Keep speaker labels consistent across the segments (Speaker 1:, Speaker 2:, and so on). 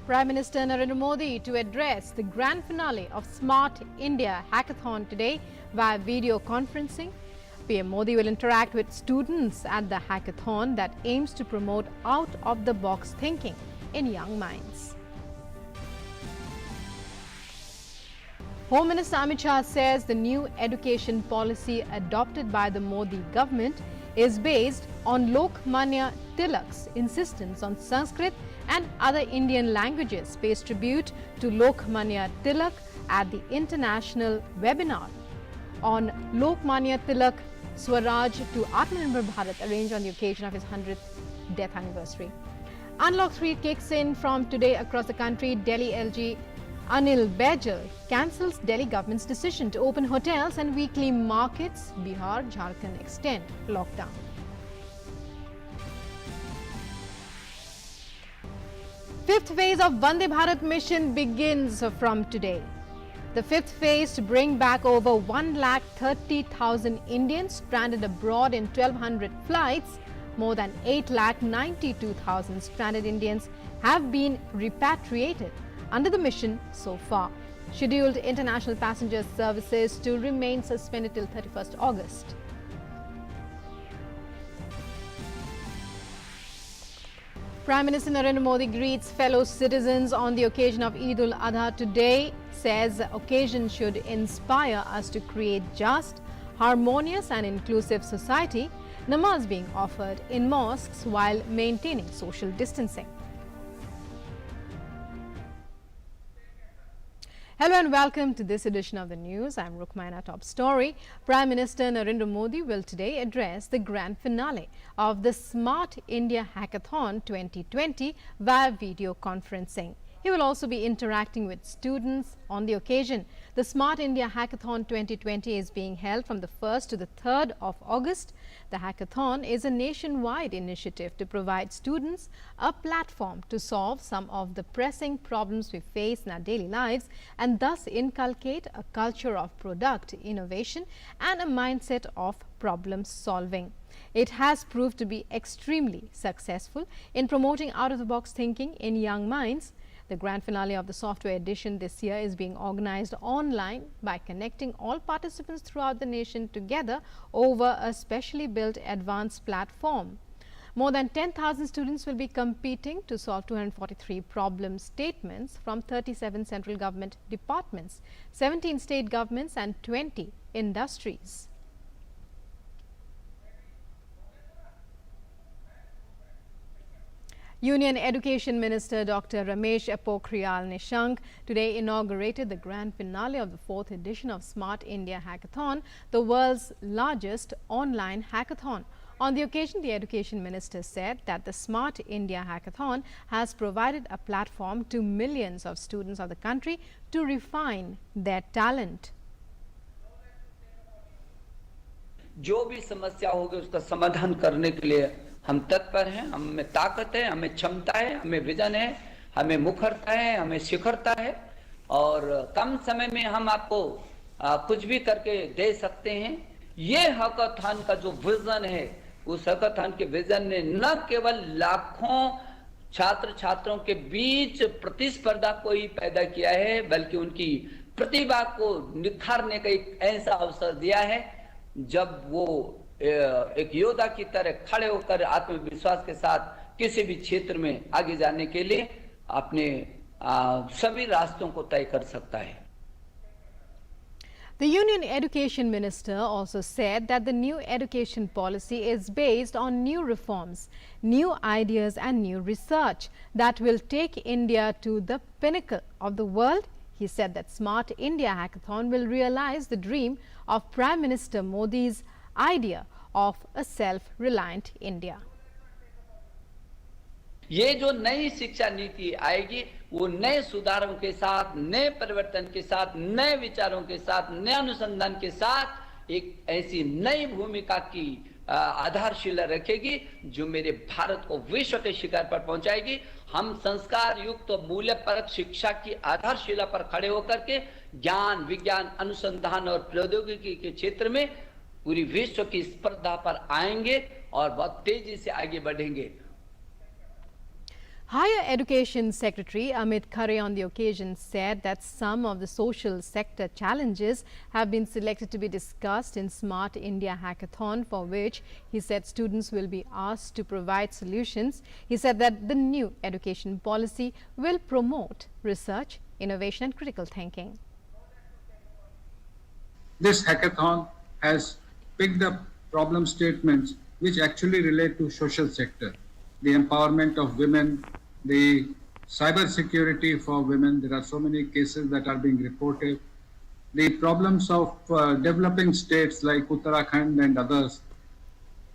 Speaker 1: Prime Minister Narendra Modi to address the grand finale of Smart India Hackathon today via video conferencing. PM Modi will interact with students at the hackathon that aims to promote out-of-the-box thinking in young minds. Home Minister Amit Shah says the new education policy adopted by the Modi government is based on Lokmant Tilak's insistence on Sanskrit and other Indian languages, pays tribute to Lokmant Tilak at the international webinar on Lokmant Tilak Swaraj to Atmanirbhar Bharat arranged on the occasion of his 100th death anniversary. Unlock 3 kicks in from today across the country. Delhi LG Anil Bajal cancels Delhi government's decision to open hotels and weekly markets. Bihar, Jharkhand extend lockdown. Fifth phase of Vande Bharat Mission begins from today. The fifth phase to bring back over 1,30,000 Indians stranded abroad in 1,200 flights. More than 8,92,000 stranded Indians have been repatriated under the mission so far. Scheduled international passenger services to remain suspended till 31st August. Prime Minister Narendra Modi greets fellow citizens on the occasion of Eid ul-Adha today. Says the occasion should inspire us to create just, harmonious and inclusive society. Namaz being offered in mosques while maintaining social distancing. Hello and welcome to this edition of the news. I'm Rukmaina. Top story. Prime Minister Narendra Modi will today address the grand finale of the Smart India Hackathon 2020 via video conferencing. He will also be interacting with students on the occasion. The Smart India Hackathon 2020 is being held from the 1st to the 3rd of August. The hackathon is a nationwide initiative to provide students a platform to solve some of the pressing problems we face in our daily lives and thus inculcate a culture of product innovation and a mindset of problem solving. It has proved to be extremely successful in promoting out-of-the-box thinking in young minds. The grand finale of the software edition this year is being organized online by connecting all participants throughout the nation together over a specially built advanced platform. More than 10,000 students will be competing to solve 243 problem statements from 37 central government departments, 17 state governments and 20 industries. Union Education Minister Dr. Ramesh Pokhriyal Nishank today inaugurated the grand finale of the 4th edition of Smart India Hackathon, the world's largest online hackathon. On the occasion, the Education Minister said that the Smart India Hackathon has provided a platform to millions of students of the country to refine their talent.
Speaker 2: जो भी समस्या होगी उसका समाधान करने के लिए हम तत्पर हैं, हमें ताकत है, हमें क्षमता है, हमें विजन है, हमें मुखरता है, हमें शिखरता है और कम समय में हम आपको कुछ भी करके दे सकते हैं। ये हैकाथन का जो विजन है, उस हैकाथन के विजन ने न केवल लाखों छात्र छात्रों के बीच प्रतिस्पर्धा को ही पैदा किया है, बल्कि उनकी प्रतिभा को निखारने का एक ऐसा अवसर दिया है जब वो एक योद्धा की तरह खड़े होकर आत्मविश्वास के साथ किसी भी क्षेत्र में आगे जाने के लिए अपने सभी रास्तों को तय कर सकता है।
Speaker 1: The Union Education Minister also said that the new education policy is based on new reforms, new ideas and new research that will take India to the pinnacle of the world. He said that Smart India Hackathon will realize the dream of Prime Minister Modi's idea of a self-reliant India.
Speaker 2: ये जो नई शिक्षा नीति आएगी वो नए सुधारों के साथ, नए परिवर्तन के साथ, नए विचारों के साथ, नए अनुसंधान के साथ एक ऐसी नई भूमिका की आधारशिला रखेगी जो मेरे भारत को विश्व के शिखर पर पहुंचाएगी। हम संस्कार युक्त मूल्यपरक शिक्षा की आधारशिला पर खड़े होकर के ज्ञान, विज्ञान, अनुसंधान और प्रौद्योगिकी के क्षेत्र में पूरी विश्व की स्पर्धा पर आएंगे और बहुत तेजी से आगे बढ़ेंगे।
Speaker 1: Higher Education Secretary Amit Shah on the occasion said that some of the social sector challenges have been selected to be discussed in Smart India Hackathon, for which he said students will be asked to provide solutions. He said that the new education policy will promote research, innovation and critical thinking.
Speaker 3: This hackathon has picked up problem statements which actually relate to social sector, the empowerment of women, the cyber security for women. There are so many cases that are being reported. The problems of developing states like Uttarakhand and others,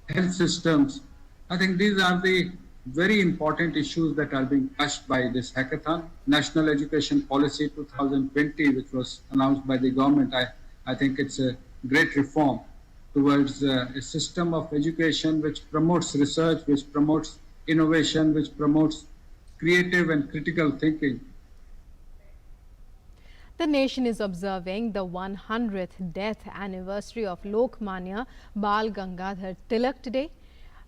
Speaker 3: health systems. I think these are the very important issues that are being touched by this hackathon. National Education Policy 2020, which was announced by the government, I think it's a great reform towards a system of education which promotes research, which promotes innovation, which promotes creative and critical thinking.
Speaker 1: The nation is observing the 100th death anniversary of Lokmanya Bal Gangadhar Tilak today.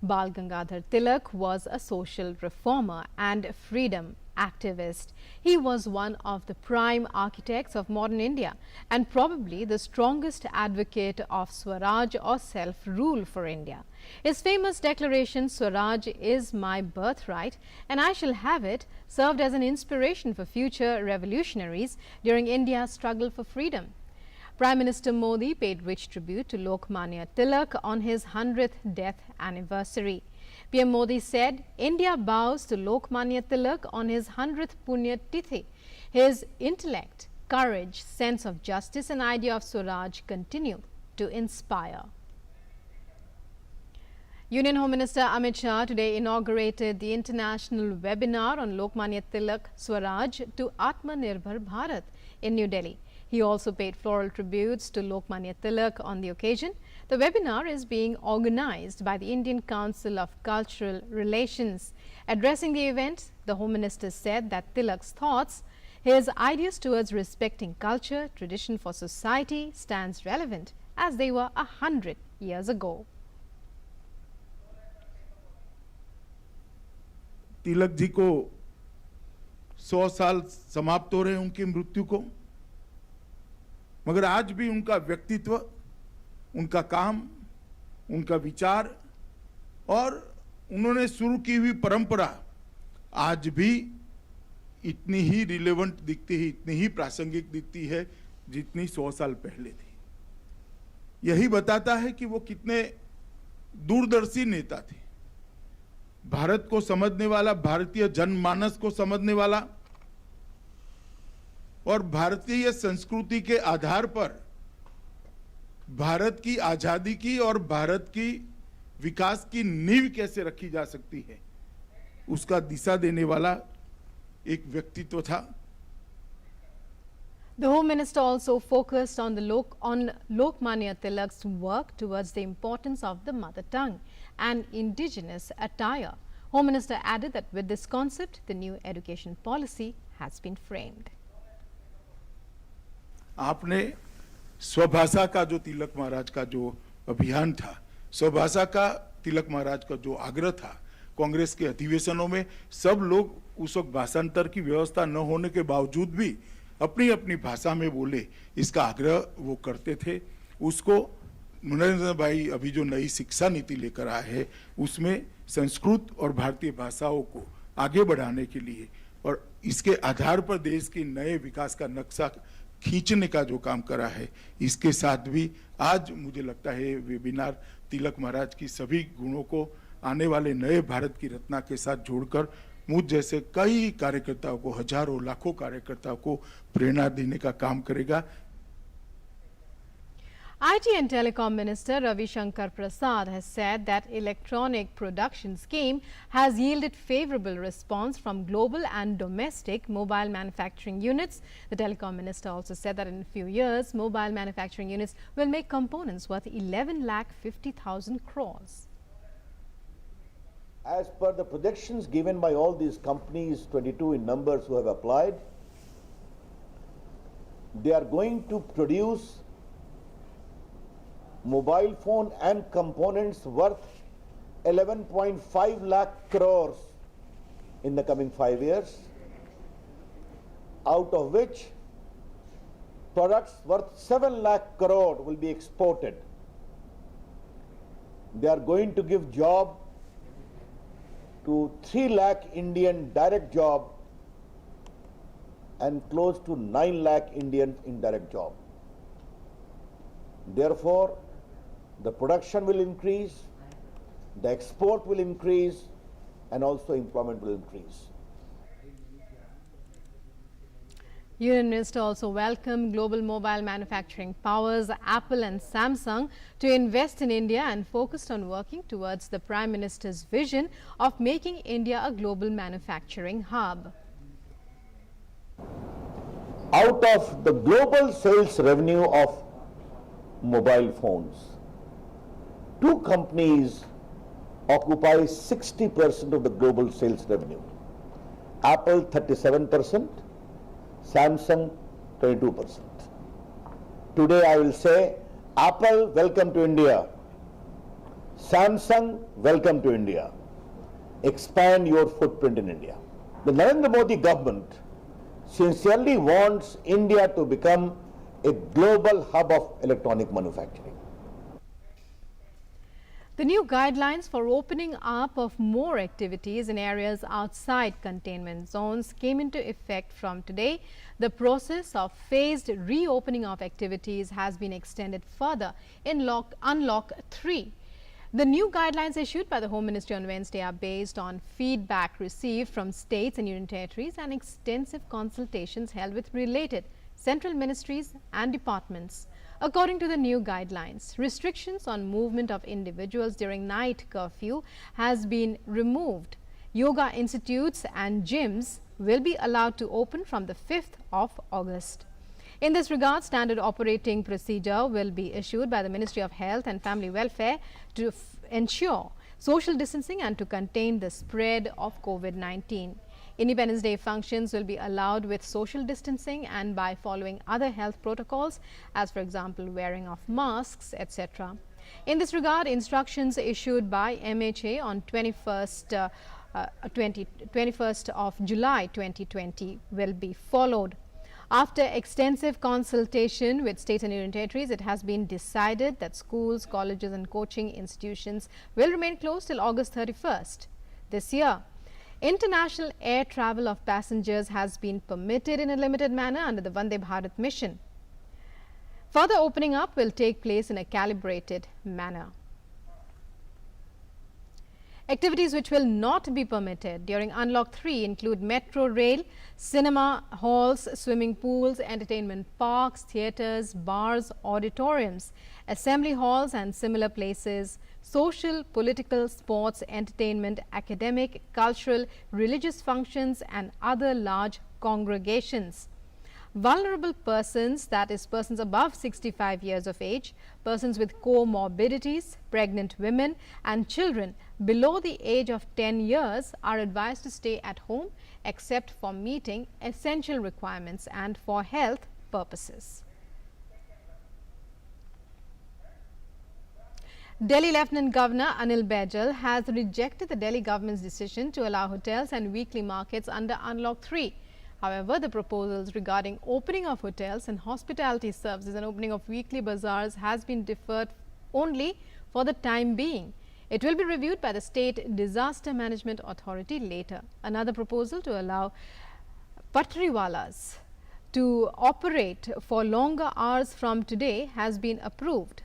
Speaker 1: Bal Gangadhar Tilak was a social reformer and freedom activist. He was one of the prime architects of modern India and probably the strongest advocate of Swaraj or self-rule for India. His famous declaration, "Swaraj is my birthright and I shall have it," served as an inspiration for future revolutionaries during India's struggle for freedom. Prime Minister Modi paid rich tribute to Lokmanya Tilak on his 100th death anniversary. PM Modi said India bows to Lokmanya Tilak on his 100th Punya Tithi. His intellect, courage, sense of justice and idea of Swaraj continue to inspire. Union Home Minister Amit Shah today inaugurated the international webinar on Lokmanya Tilak Swaraj to Atmanirbhar Bharat in New Delhi. He also paid floral tributes to Lokmanya Tilak on the occasion. The webinar is being organized by the Indian Council of Cultural Relations. Addressing the event, the Home Minister said that Tilak's thoughts, his ideas towards respecting culture, tradition for society stands relevant as they were 100 years ago.
Speaker 4: Tilak ji को 100 साल समाप्त हो रहे हैं उनकी मृत्यु को, मगर आज भी उनका व्यक्तित्व, उनका काम, उनका विचार और उन्होंने शुरू की हुई परंपरा आज भी इतनी ही रिलेवेंट दिखती है, इतनी ही प्रासंगिक दिखती है जितनी 100 साल पहले थी। यही बताता है कि वो कितने दूरदर्शी नेता थे, भारत को समझने वाला, भारतीय जनमानस को समझने वाला और भारतीय संस्कृति के आधार पर भारत की आजादी की और भारत की विकास की नींव कैसे रखी जा सकती है, उसका दिशा देने वाला एक व्यक्तित्व था।
Speaker 1: The Home Minister also focused on Lokmanya Tilak's work towards the importance of the mother tongue and indigenous attire. Home Minister added that with this concept, the new education policy has been framed.
Speaker 4: आपने स्वभाषा का जो तिलक महाराज का जो अभियान था, स्वभाषा का तिलक महाराज का जो आग्रह था, कांग्रेस के अधिवेशनों में सब लोग उस वक्त भाषांतर की व्यवस्था न होने के बावजूद भी अपनी अपनी भाषा में बोले, इसका आग्रह वो करते थे। उसको नरेंद्र भाई अभी जो नई शिक्षा नीति लेकर आए हैं, उसमें संस्कृत और भारतीय भाषाओं को आगे बढ़ाने के लिए और इसके आधार पर देश के नए विकास का नक्शा खींचने का जो काम करा है, इसके साथ भी आज मुझे लगता है वेबिनार तिलक महाराज की सभी गुणों को आने वाले नए भारत की रचना के साथ जोड़कर मुझ जैसे कई कार्यकर्ताओं को, हजारों लाखों कार्यकर्ताओं को प्रेरणा देने का काम करेगा।
Speaker 1: IT and Telecom Minister Ravi Shankar Prasad has said that electronic production scheme has yielded favorable response from global and domestic mobile manufacturing units. The Telecom Minister also said that in a few years, mobile manufacturing units will make components worth 11,50,000 crores.
Speaker 5: As per the projections given by all these companies, 22 in numbers who have applied, they are going to produce mobile phone and components worth 11.5 lakh crores in the coming 5 years, out of which products worth 7 lakh crore will be exported. They are going to give job to 3 lakh Indian direct job and close to 9 lakh Indian indirect job. Therefore, the production will increase, the export will increase, and also employment will increase.
Speaker 1: Union Minister also welcomed global mobile manufacturing powers Apple and Samsung to invest in India and focused on working towards the Prime Minister's vision of making India a global manufacturing hub.
Speaker 5: Out of the global sales revenue of mobile phones, 2 companies occupy 60% of the global sales revenue. Apple 37%, Samsung 22%. Today I will say, Apple, welcome to India. Samsung, welcome to India. Expand your footprint in India. The Narendra Modi government sincerely wants India to become a global hub of electronic manufacturing.
Speaker 1: The new guidelines for opening up of more activities in areas outside containment zones came into effect from today. The process of phased reopening of activities has been extended further in Unlock 3. The new guidelines issued by the Home Ministry on Wednesday are based on feedback received from states and union territories and extensive consultations held with related central ministries and departments. According to the new guidelines, restrictions on movement of individuals during night curfew has been removed. Yoga institutes and gyms will be allowed to open from the 5th of August. In this regard, standard operating procedure will be issued by the Ministry of Health and Family Welfare to ensure social distancing and to contain the spread of COVID-19. Independence Day functions will be allowed with social distancing and by following other health protocols, as for example wearing of masks, etc. In this regard, instructions issued by MHA on 21st of July 2020 will be followed. After extensive consultation with states and union territories, it has been decided that schools, colleges and coaching institutions will remain closed till August 31st this year. International air travel of passengers has been permitted in a limited manner under the Vande Bharat mission. Further opening up will take place in a calibrated manner. Activities which will not be permitted during Unlock 3 include metro rail, cinema halls, swimming pools, entertainment parks, theatres, bars, auditoriums, assembly halls and similar places, social, political, sports, entertainment, academic, cultural, religious functions and other large congregations. Vulnerable persons, that is persons above 65 years of age, persons with comorbidities, pregnant women and children below the age of 10 years are advised to stay at home except for meeting essential requirements and for health purposes. Delhi Lieutenant Governor Anil Baijal has rejected the Delhi government's decision to allow hotels and weekly markets under Unlock 3. However, the proposals regarding opening of hotels and hospitality services and opening of weekly bazaars has been deferred only for the time being. It will be reviewed by the State Disaster Management Authority later. Another proposal to allow patriwalas to operate for longer hours from today has been approved.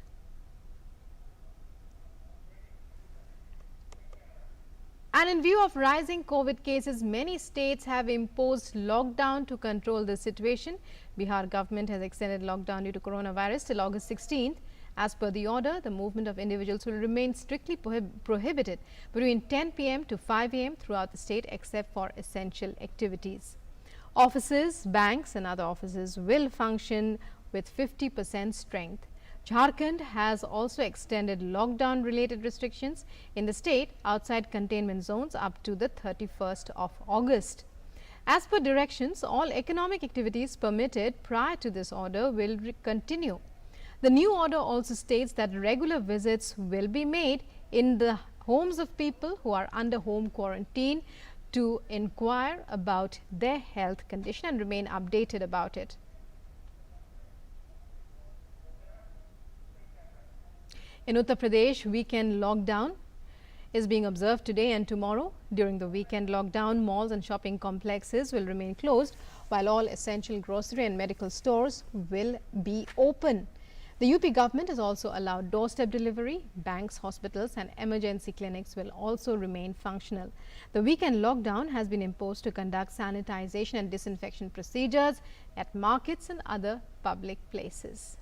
Speaker 1: And in view of rising COVID cases, many states have imposed lockdown to control the situation. Bihar government has extended lockdown due to coronavirus till August 16th. As per the order, the movement of individuals will remain strictly prohibited between 10 p.m. to 5 a.m. throughout the state except for essential activities. Offices, banks and other offices will function with 50% strength. Jharkhand has also extended lockdown related restrictions in the state outside containment zones up to the 31st of August. As per directions, all economic activities permitted prior to this order will continue. The new order also states that regular visits will be made in the homes of people who are under home quarantine to inquire about their health condition and remain updated about it. In Uttar Pradesh, weekend lockdown is being observed today and tomorrow. During the weekend lockdown, malls and shopping complexes will remain closed, while all essential grocery and medical stores will be open. The UP government has also allowed doorstep delivery. Banks, hospitals and emergency clinics will also remain functional. The weekend lockdown has been imposed to conduct sanitization and disinfection procedures at markets and other public places.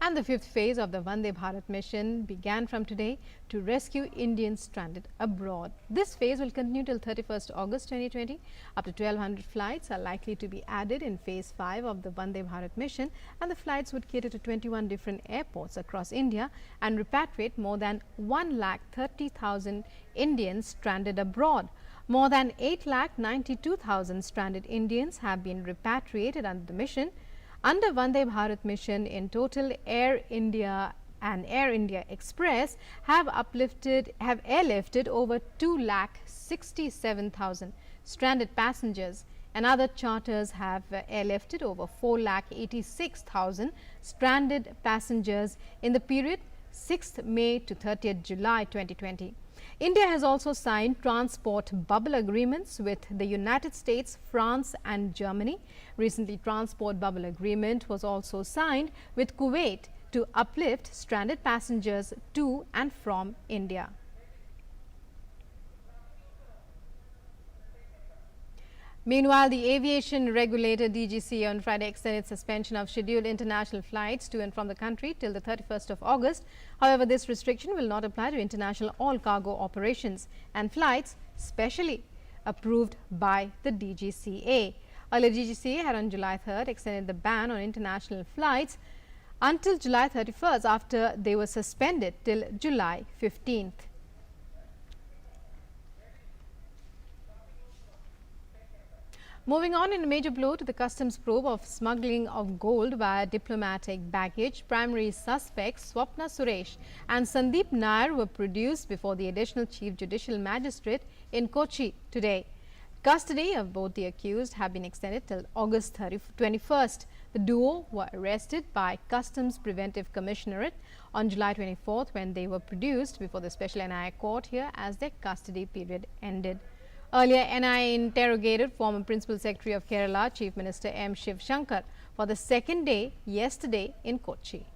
Speaker 1: And the 5th phase of the Vande Bharat mission began from today to rescue Indians stranded abroad. This phase will continue till 31st August 2020. Up to 1,200 flights are likely to be added in phase 5 of the Vande Bharat mission, and the flights would cater to 21 different airports across India and repatriate more than 1,30,000 Indians stranded abroad. More than 8,92,000 stranded Indians have been repatriated under the mission. Under Vande Bharat mission, in total, Air India and Air India Express have airlifted over 2,67,000 stranded passengers, and other charters have airlifted over 4,86,000 stranded passengers in the period 6th May to 30th July 2020. India has also signed transport bubble agreements with the United States, France and Germany. Recently, transport bubble agreement was also signed with Kuwait to uplift stranded passengers to and from India. Meanwhile, the aviation regulator DGCA on Friday extended suspension of scheduled international flights to and from the country till the 31st of August. However, this restriction will not apply to international all-cargo operations and flights specially approved by the DGCA. Earlier, DGCA had on July 3rd extended the ban on international flights until July 31st after they were suspended till July 15th. Moving on, in a major blow to the customs probe of smuggling of gold via diplomatic baggage, primary suspects Swapna Suresh and Sandeep Nair were produced before the additional Chief Judicial Magistrate in Kochi today. Custody of both the accused have been extended till August 21st. The duo were arrested by Customs Preventive Commissionerate on July 24th when they were produced before the Special NIA court here as their custody period ended. Earlier, NIA interrogated former Principal Secretary of Kerala, Chief Minister M. Shiv Shankar, for the second day yesterday in Kochi.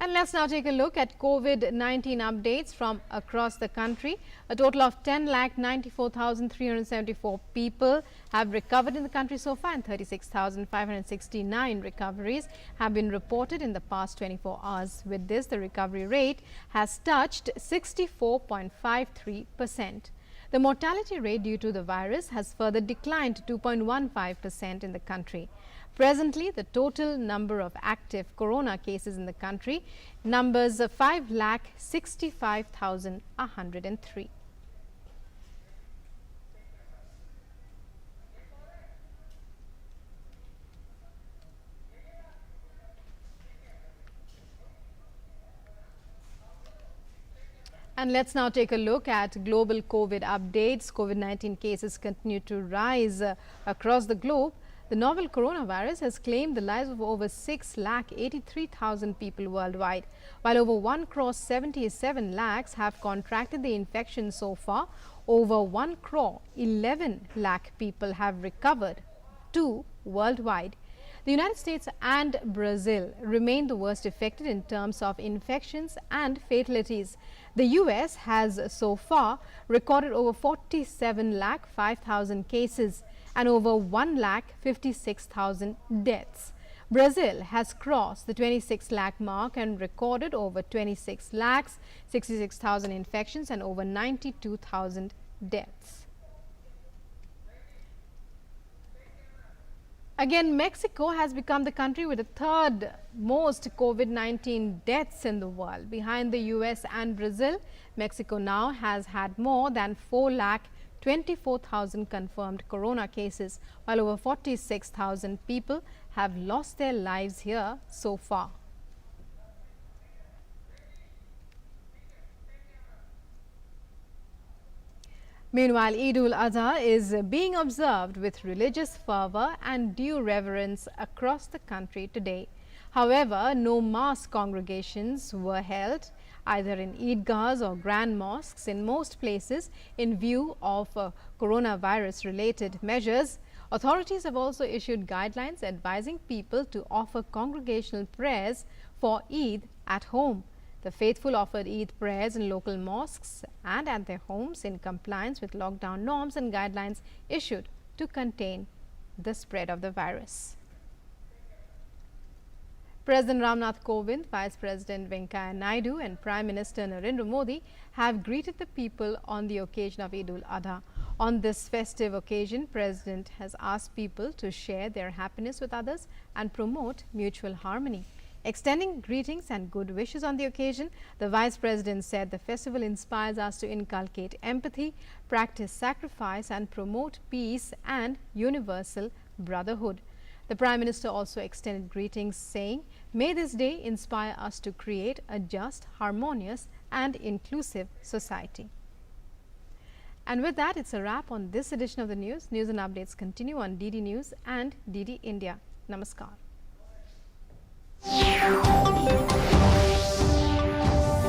Speaker 1: And let's now take a look at COVID-19 updates from across the country. A total of 10,94,374 people have recovered in the country so far, and 36,569 recoveries have been reported in the past 24 hours. With this, the recovery rate has touched 64.53%. The mortality rate due to the virus has further declined to 2.15% in the country. Presently, the total number of active corona cases in the country numbers 5,65,103. And let's now take a look at global COVID updates. COVID-19 cases continue to rise across the globe. The novel coronavirus has claimed the lives of over 6,83,000 people worldwide. While over 1,77 lakhs have contracted the infection so far, over 1,11 lakh people have recovered too worldwide. The United States and Brazil remain the worst affected in terms of infections and fatalities. The US has so far recorded over 47,05,000 cases and over 1,56,000 deaths. Brazil has crossed the 26 lakh mark and recorded over 26,66,000 infections and over 92,000 deaths. Again, Mexico has become the country with the third most COVID-19 deaths in the world. Behind the US and Brazil, Mexico now has had more than 24,000 confirmed corona cases, while over 46,000 people have lost their lives here so far. Meanwhile, Eid-ul-Adha is being observed with religious fervour and due reverence across the country today. However, no mass congregations were held either in Eidgahs or grand mosques in most places in view of coronavirus-related measures. Authorities have also issued guidelines advising people to offer congregational prayers for Eid at home. The faithful offered Eid prayers in local mosques and at their homes in compliance with lockdown norms and guidelines issued to contain the spread of the virus. President Ramnath Kovind, Vice President Venkaiah Naidu and Prime Minister Narendra Modi have greeted the people on the occasion of Eid-ul-Adha. On this festive occasion, President has asked people to share their happiness with others and promote mutual harmony. Extending greetings and good wishes on the occasion, the Vice President said the festival inspires us to inculcate empathy, practice sacrifice and promote peace and universal brotherhood. The Prime Minister also extended greetings saying, "May this day inspire us to create a just, harmonious and inclusive society." And with that, it's a wrap on this edition of the news. News and updates continue on DD News and DD India. Namaskar.